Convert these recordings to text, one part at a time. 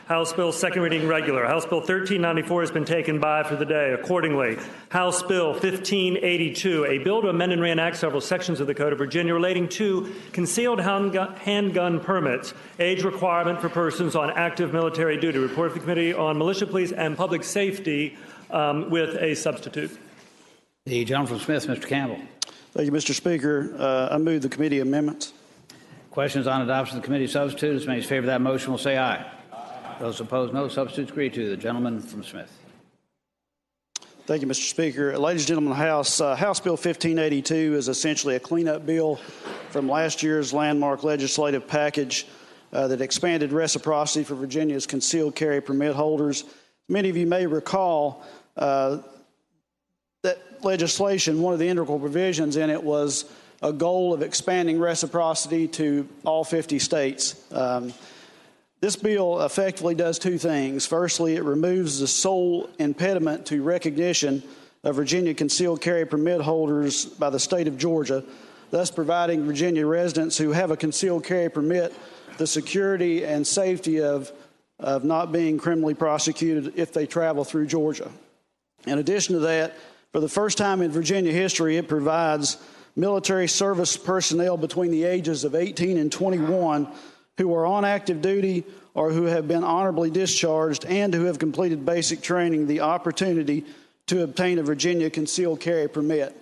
House Bill, second reading regular. House Bill 1394 has been taken by for the day. Accordingly, House Bill 1582, a bill to amend and reenact several sections of the Code of Virginia relating to concealed handgun permits, age requirement for persons on active military duty. Report of the Committee on Militia, Police, and Public Safety with a substitute. The gentleman from Smith, Mr. Campbell. Thank you, Mr. Speaker. I move the committee amendments. Questions on adoption of the committee substitute? As many as favor that motion will say aye. Those opposed, no. Substitutes agreed to. The gentleman from Smith. Thank you, Mr. Speaker. Ladies and gentlemen of the House, House Bill 1582 is essentially a cleanup bill from last year's landmark legislative package that expanded reciprocity for Virginia's concealed carry permit holders. Many of you may recall that legislation, one of the integral provisions in it was a goal of expanding reciprocity to all 50 states. This bill effectively does two things. Firstly, it removes the sole impediment to recognition of Virginia concealed carry permit holders by the state of Georgia, thus providing Virginia residents who have a concealed carry permit the security and safety of not being criminally prosecuted if they travel through Georgia. In addition to that, for the first time in Virginia history, it provides military service personnel between the ages of 18 and 21 who are on active duty or who have been honorably discharged and who have completed basic training the opportunity to obtain a Virginia concealed carry permit.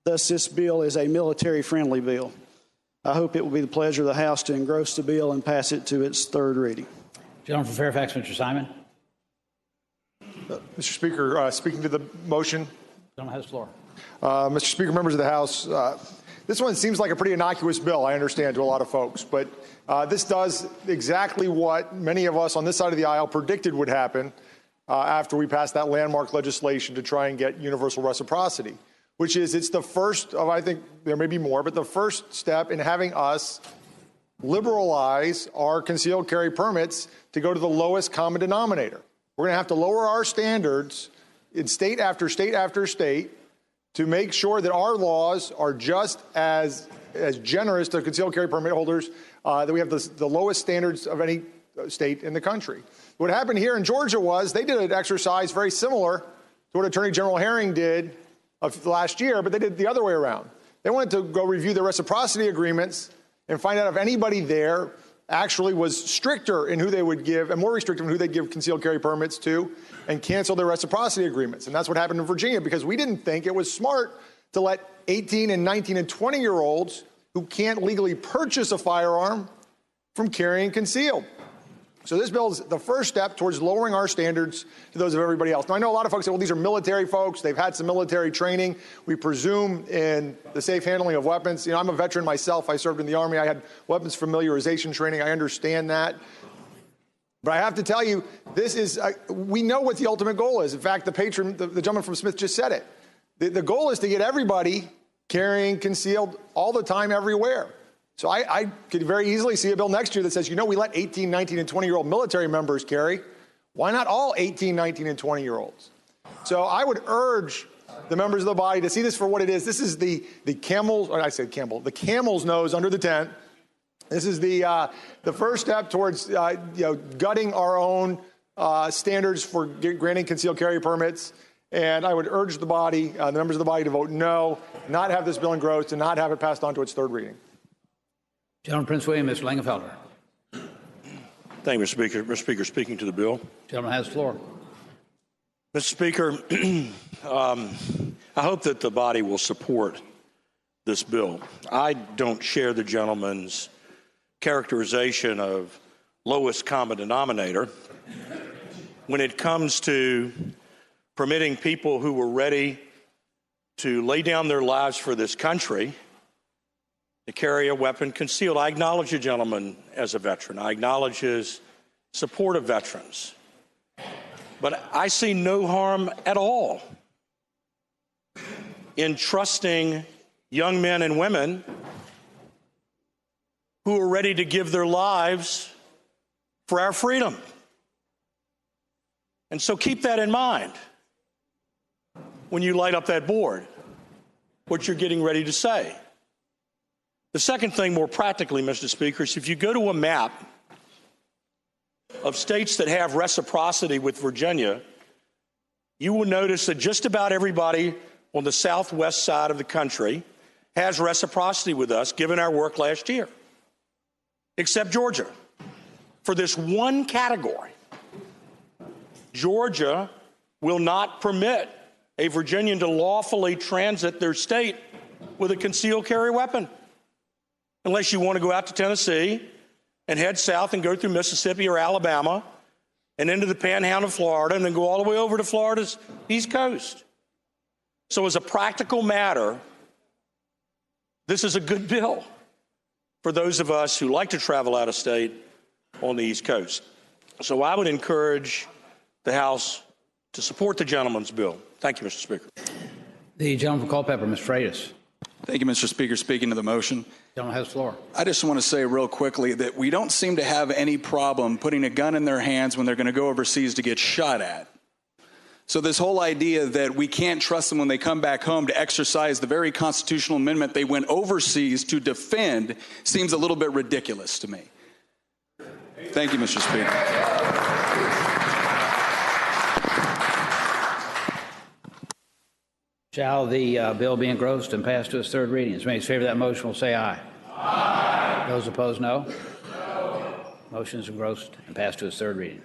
Thus, this bill is a military-friendly bill. I hope it will be the pleasure of the House to engross the bill and pass it to its third reading. Gentleman from Fairfax, Mr. Simon. Mr. Speaker, speaking to the motion. Gentleman has the floor. Mr. Speaker, members of the House, this one seems like a pretty innocuous bill, I understand, to a lot of folks, but this does exactly what many of us on this side of the aisle predicted would happen after we passed that landmark legislation to try and get universal reciprocity, which is it's the first of, I think there may be more, but the first step in having us liberalize our concealed carry permits to go to the lowest common denominator. We're going to have to lower our standards in state after state after state to make sure that our laws are just as generous to concealed carry permit holders, that we have the lowest standards of any state in the country. What happened here in Georgia was they did an exercise very similar to what Attorney General Herring did last year, but they did it the other way around. They wanted to go review the reciprocity agreements and find out if anybody there actually was stricter in who they would give and more restrictive in who they'd give concealed carry permits to and cancel their reciprocity agreements. And that's what happened in Virginia because we didn't think it was smart to let 18 and 19 and 20-year-olds who can't legally purchase a firearm from carrying concealed. So this bill is the first step towards lowering our standards to those of everybody else. Now, I know a lot of folks say, well, these are military folks. They've had some military training. We presume in the safe handling of weapons. You know, I'm a veteran myself. I served in the Army. I had weapons familiarization training. I understand that. But I have to tell you, this is, we know what the ultimate goal is. In fact, the gentleman from Smith just said it. The goal is to get everybody carrying concealed all the time, everywhere. So I could very easily see a bill next year that says, you know, we let 18, 19, and 20-year-old military members carry. Why not all 18, 19, and 20-year-olds? So I would urge the members of the body to see this for what it is. This is the camel's, or I said Campbell, the camel's nose under the tent. This is the first step towards gutting our own standards for granting concealed carry permits. And I would urge the body, the members of the body, to vote no, not have this bill engrossed, and not have it passed on to its third reading. Gentleman, Prince William, Mr. Langenfelder. Thank you, Mr. Speaker. Mr. Speaker, speaking to the bill. Gentleman has the floor. Mr. Speaker, I hope that the body will support this bill. I don't share the gentleman's characterization of lowest common denominator when it comes to permitting people who were ready to lay down their lives for this country to carry a weapon concealed. I acknowledge the gentleman as a veteran. I acknowledge his support of veterans. But I see no harm at all in trusting young men and women who are ready to give their lives for our freedom. And so keep that in mind when you light up that board, what you're getting ready to say. The second thing, more practically, Mr. Speaker, is if you go to a map of states that have reciprocity with Virginia, you will notice that just about everybody on the southwest side of the country has reciprocity with us, given our work last year, except Georgia. For this one category, Georgia will not permit a Virginian to lawfully transit their state with a concealed carry weapon, unless you want to go out to Tennessee and head south and go through Mississippi or Alabama and into the panhandle of Florida and then go all the way over to Florida's east coast. So as a practical matter, this is a good bill for those of us who like to travel out of state on the East Coast. So I would encourage the House to support the gentleman's bill. Thank you, Mr. Speaker. The gentleman from Culpeper, Mr. Freitas. Thank you, Mr. Speaker. Speaking to the motion. Gentleman has the floor. I just want to say real quickly that we don't seem to have any problem putting a gun in their hands when they're going to go overseas to get shot at. So this whole idea that we can't trust them when they come back home to exercise the very constitutional amendment they went overseas to defend seems a little bit ridiculous to me. Thank you, Mr. Speaker. Shall the bill be engrossed and passed to its third reading? As many as favor that motion will say aye. Aye. Those opposed, no. No. Motion is engrossed and passed to its third reading.